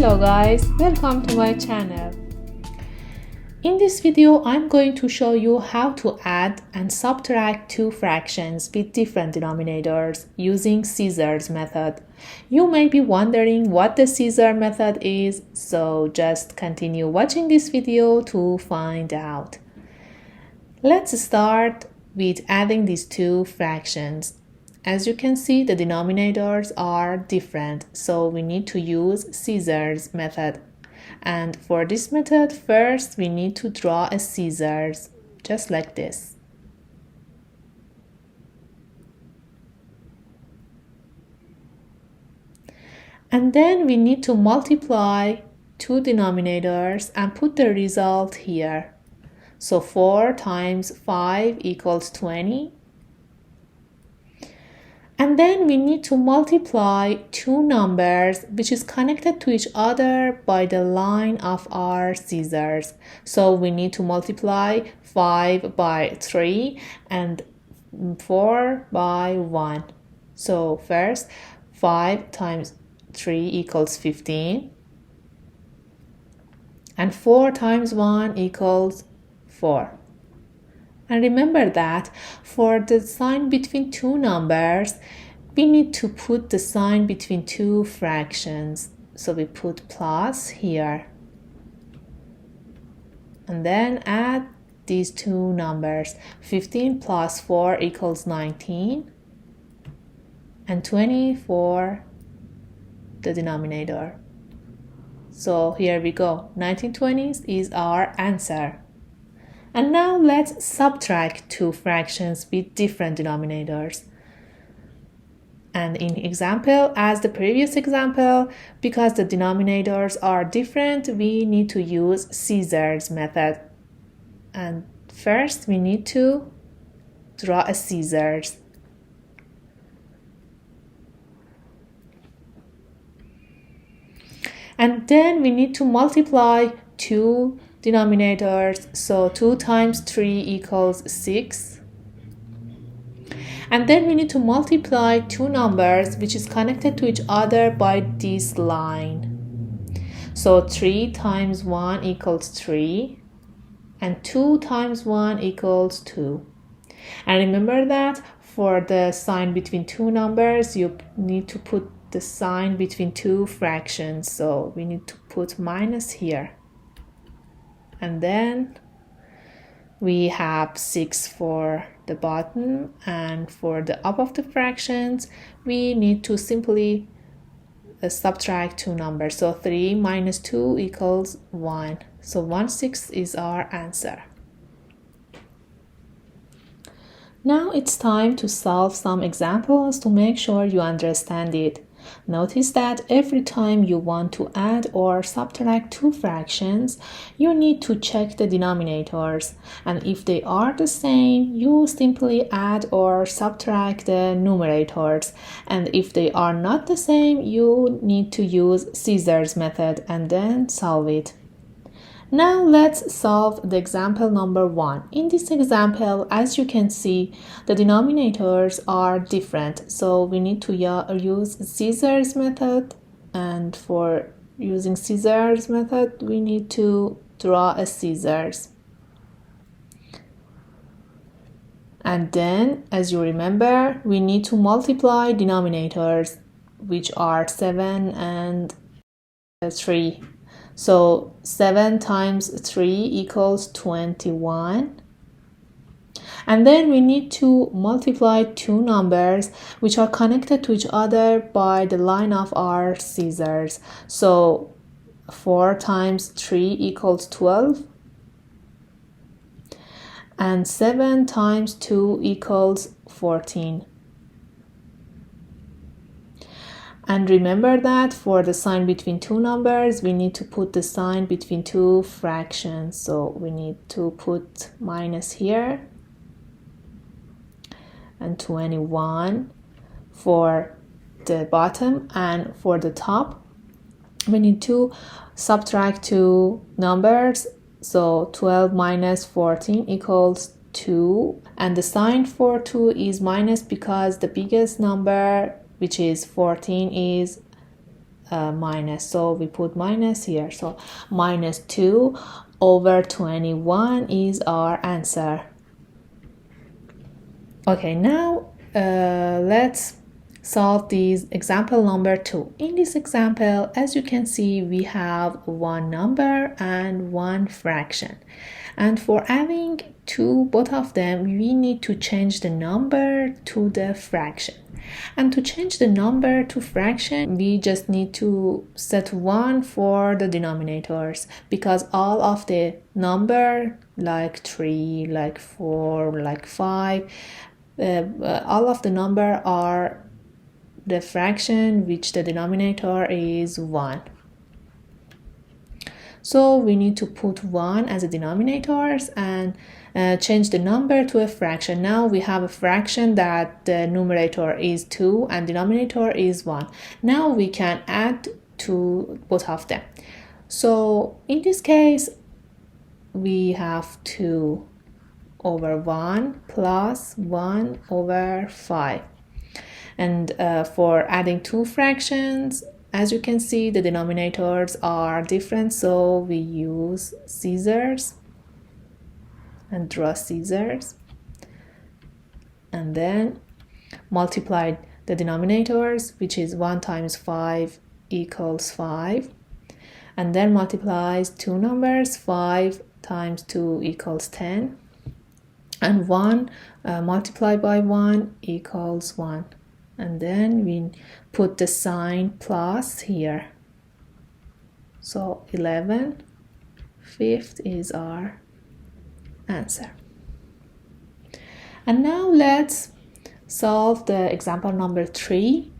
Hello guys, welcome to my channel. In this video, I'm going to show you how to add and subtract two fractions with different denominators using scissors method. You may be wondering what the scissor method is, so just continue watching this video to find out. Let's start with adding these two fractions. As you can see, the denominators are different, so we need to use scissors method. And for this method, first we need to draw a scissors, just like this. And then we need to multiply two denominators and put the result here. So 4 times 5 equals 20. And then we need to multiply two numbers which is connected to each other by the line of our scissors. So we need to multiply 5 by 3 and 4 by 1. So first 5 times 3 equals 15. And 4 times 1 equals 4. And remember that for the sign between two numbers, we need to put the sign between two fractions. So we put plus here. And then add these two numbers. 15 plus 4 equals 19. And 20 for the denominator. So here we go. 19/20 is our answer. And now let's subtract two fractions with different denominators. And in example, as the previous example, because the denominators are different, we need to use scissors method. And first we need to draw a scissors. And then we need to multiply two denominators, so 2 times 3 equals 6. And then we need to multiply two numbers which is connected to each other by this line. So 3 times 1 equals 3 and 2 times 1 equals 2. And remember that for the sign between two numbers, you need to put the sign between two fractions, so we need to put minus here. And then we have 6 for the bottom, and for the up of the fractions, we need to simply subtract two numbers. So 3 minus 2 equals 1. So 1/6 is our answer. Now it's time to solve some examples to make sure you understand it. Notice that every time you want to add or subtract two fractions, you need to check the denominators. And if they are the same, you simply add or subtract the numerators. And if they are not the same, you need to use scissors method and then solve it. Now let's solve the example number 1. In this example, as you can see, the denominators are different. So we need to use scissors method. And for using scissors method, we need to draw a scissors. And then, as you remember, we need to multiply denominators, which are 7 and 3. So 7 times 3 equals 21. And then we need to multiply two numbers which are connected to each other by the line of our scissors. So 4 times 3 equals 12. And 7 times 2 equals 14. And remember that for the sign between two numbers, we need to put the sign between two fractions. So we need to put minus here. And 21 for the bottom, and for the top, we need to subtract two numbers. So 12 minus 14 equals 2. And the sign for 2 is minus because the biggest number, which is 14, is minus, so we put minus here. So minus 2 over 21 is our answer. Okay, now let's solve this example number 2. In this example, as you can see, we have one number and one fraction. And for adding both of them, we need to change the number to the fraction. And to change the number to fraction, we just need to set 1 for the denominators, because all of the number, like 3, like 4, like 5, all of the number are the fraction which the denominator is 1. So we need to put 1 as a denominator and change the number to a fraction. Now we have a fraction that the numerator is 2 and denominator is 1. Now we can add to both of them. So in this case, we have 2 over 1 plus 1 over 5. And for adding two fractions, as you can see, the denominators are different, so we use scissors and draw scissors, and then multiply the denominators, which is 1 times 5 equals 5, and then multiplies two numbers, 5 times 2 equals 10, and 1 multiplied by 1 equals 1. And then we put the sign plus here. So 11/5 is our answer. And now let's solve the example number 3.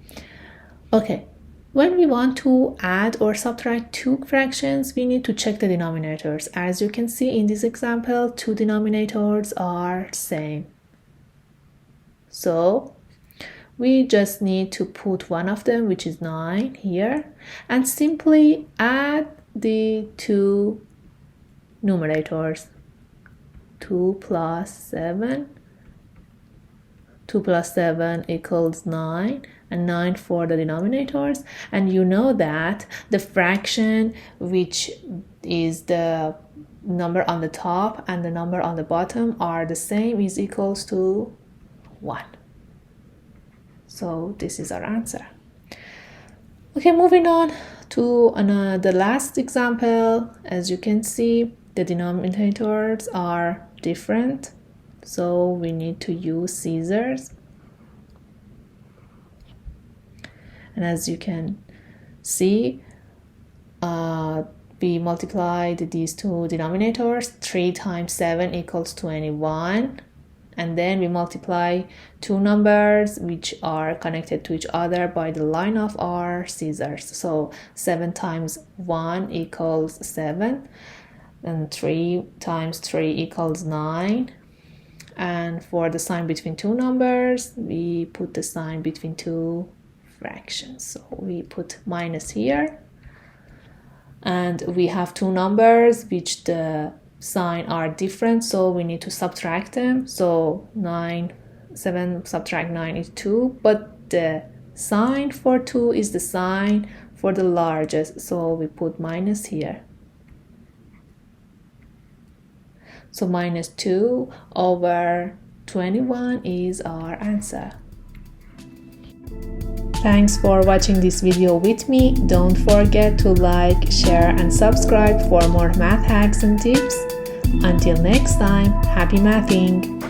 Okay, when we want to add or subtract two fractions, we need to check the denominators. As you can see in this example, two denominators are same. So we just need to put one of them, which is 9 here, and simply add the two numerators. 2 plus 7. 2 plus 7 equals 9, and 9 for the denominators. And you know that the fraction, which is the number on the top and the number on the bottom, are the same, is equals to 1. So this is our answer. Okay, moving on to the last example. As you can see, the denominators are different, so we need to use scissors. And as you can see, we multiplied these two denominators. 3 times 7 equals 21. And then we multiply two numbers which are connected to each other by the line of our scissors. So 7 times 1 equals 7, and 3 times 3 equals 9. And for the sign between two numbers, we put the sign between two fractions. So we put minus here, and we have two numbers which the sign are different, so we need to subtract them. So 7 subtract 9 is 2, but the sign for 2 is the sign for the largest, so we put minus here. So minus 2 over 21 is our answer. Thanks for watching this video with me. Don't forget to like, share and subscribe for more math hacks and tips. Until next time, happy mathing!